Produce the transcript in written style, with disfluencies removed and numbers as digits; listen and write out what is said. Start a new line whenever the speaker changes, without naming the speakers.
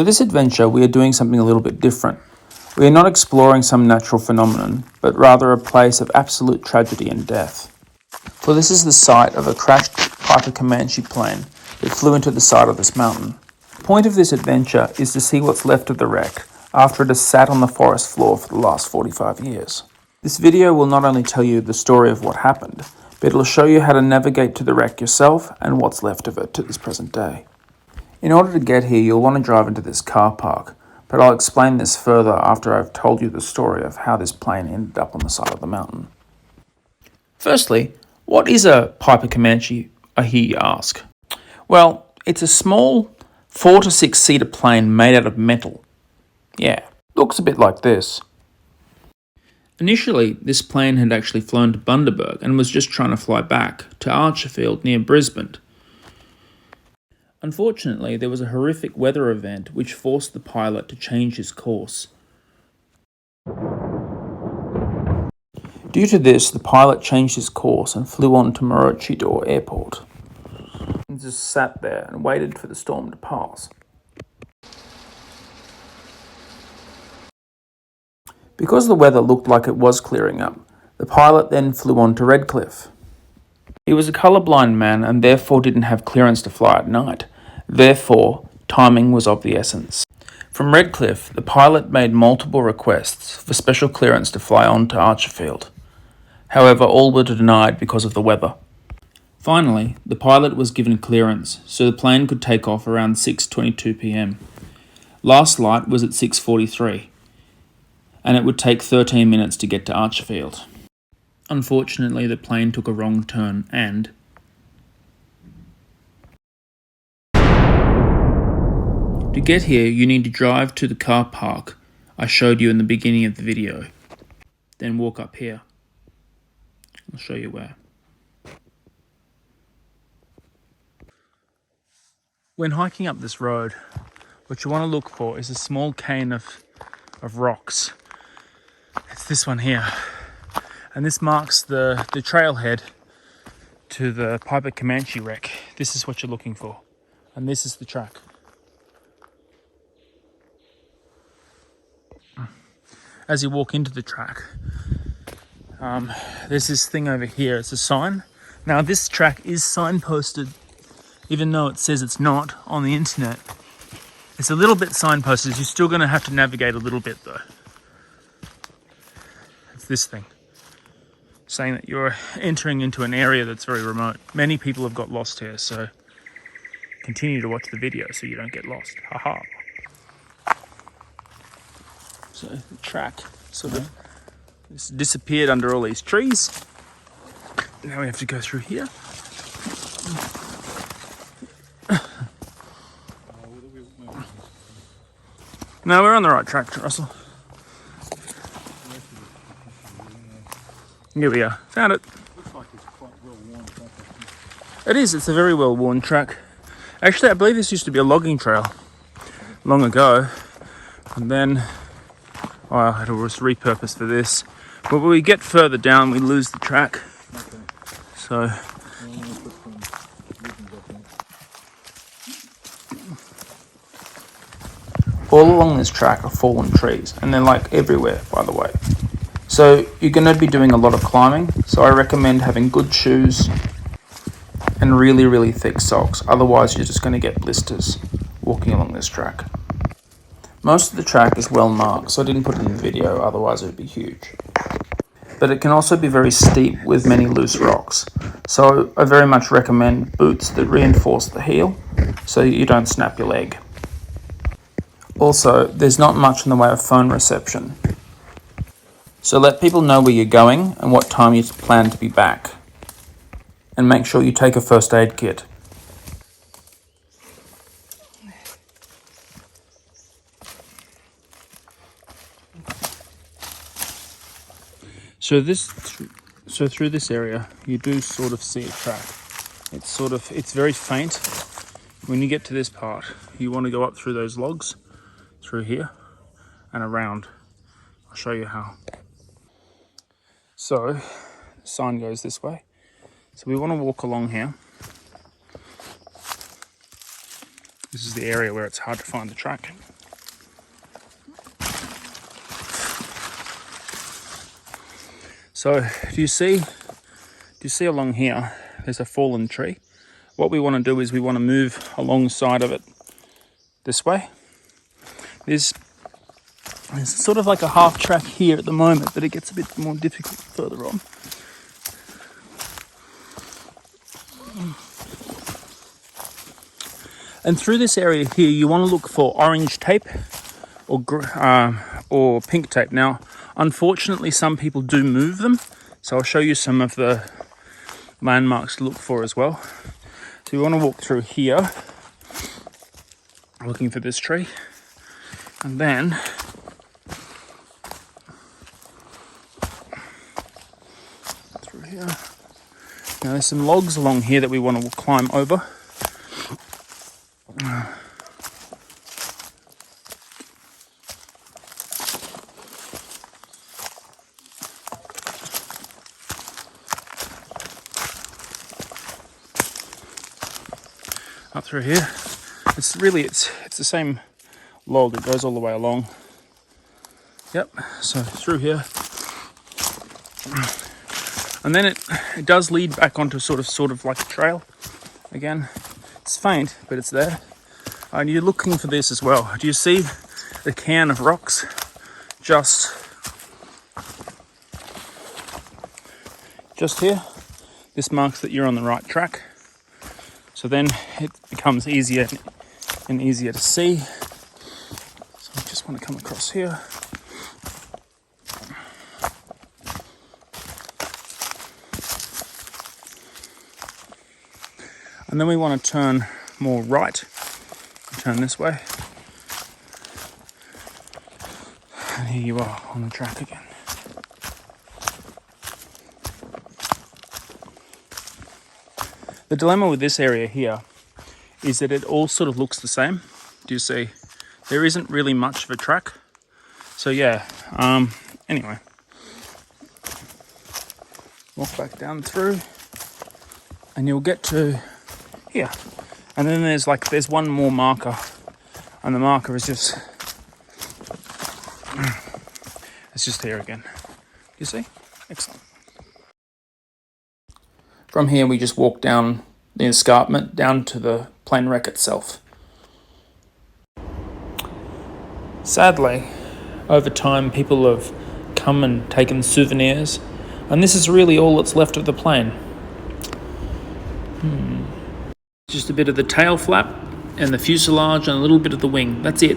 For this adventure, we are doing something a little bit different. We are not exploring some natural phenomenon, but rather a place of absolute tragedy and death. For this is the site of a crashed Piper Comanche plane that flew into the side of this mountain. The point of this adventure is to see what's left of the wreck after it has sat on the forest floor for the last 45 years. This video will not only tell you the story of what happened, but it'll show you how to navigate to the wreck yourself and what's left of it to this present day. In order to get here, you'll want to drive into this car park, but I'll explain this further after I've told you the story of how this plane ended up on the side of the mountain. Firstly, what is a Piper Comanche, I hear you ask? Well, it's a small 4 to 6 seater plane made out of metal. Yeah, looks a bit like this. Initially, this plane had actually flown to Bundaberg and was just trying to fly back to Archerfield near Brisbane. Unfortunately, there was a horrific weather event which forced the pilot to change his course. Due to this, the pilot changed his course and flew on to Maroochydore Airport. And just sat there and waited for the storm to pass. Because the weather looked like it was clearing up, the pilot then flew on to Redcliffe. He was a colourblind man and therefore didn't have clearance to fly at night. Therefore, timing was of the essence. From Redcliffe, the pilot made multiple requests for special clearance to fly on to Archerfield. However, all were denied because of the weather. Finally, the pilot was given clearance, so the plane could take off around 6:22 p.m. Last light was at 6:43, and it would take 13 minutes to get to Archerfield. Unfortunately, the plane took a wrong turn and... To get here, you need to drive to the car park I showed you in the beginning of the video. Then walk up here. I'll show you where. When hiking up this road, what you want to look for is a small cane of rocks. It's this one here. And this marks the trailhead to the Piper Comanche wreck. This is what you're looking for. And this is the track. As you walk into the track, there's this thing over here. It's a sign. Now this track is signposted, even though it says it's not on the internet. It's a little bit signposted. You're still going to have to navigate a little bit though. It's this thing, saying that you're entering into an area that's very remote. Many people have got lost here, so continue to watch the video so you don't get lost. Haha. So the track sort of disappeared under all these trees. Now we have to go through here. No, we're on the right track, Russell. Here we are. Found it.
Looks like it's quite well worn track.
It is. It's a very well worn track. Actually, I believe this used to be a logging trail long ago, and then it was repurposed for this. But when we get further down, we lose the track.
Okay.
So. All along this track are fallen trees, and they're like everywhere, by the way. So you're going to be doing a lot of climbing, so I recommend having good shoes and really, really thick socks. Otherwise, you're just going to get blisters walking along this track. Most of the track is well marked, so I didn't put it in the video, otherwise it would be huge. But it can also be very steep with many loose rocks. So I very much recommend boots that reinforce the heel so you don't snap your leg. Also, there's not much in the way of phone reception. So let people know where you're going and what time you plan to be back. And make sure you take a first aid kit. So through this area, you do sort of see a track. It's very faint. When you get to this part, you want to go up through those logs, through here, and around. I'll show you how. So, the sign goes this way. So we want to walk along here. This is the area where it's hard to find the track. So do you see along here, there's a fallen tree. What we want to do is we want to move alongside of it this way. There's sort of like a half track here at the moment, but it gets a bit more difficult further on. And through this area here, you want to look for orange tape or pink tape. Now, unfortunately, some people do move them, so I'll show you some of the landmarks to look for as well. So you want to walk through here, looking for this tree, and then through here. Now there's some logs along here that we want to climb over. Up through here. It's the same log, it goes all the way along. Yep, so through here. And then it does lead back onto sort of like a trail. Again, it's faint, but it's there. And you're looking for this as well. Do you see the cairn of rocks just here? This marks that you're on the right track. So then it becomes easier and easier to see. So I just want to come across here. And then we want to turn more right. Turn this way. And here you are on the track again. The dilemma with this area here is that it all sort of looks the same. Do you see? There isn't really much of a track. So yeah, anyway. Walk back down through and you'll get to here. And then there's one more marker, and the marker is just here again. You see? Excellent. From here we just walk down the escarpment down to the plane wreck itself. Sadly, over time people have come and taken souvenirs, and this is really all that's left of the plane. Just a bit of the tail flap and the fuselage and a little bit of the wing. That's it.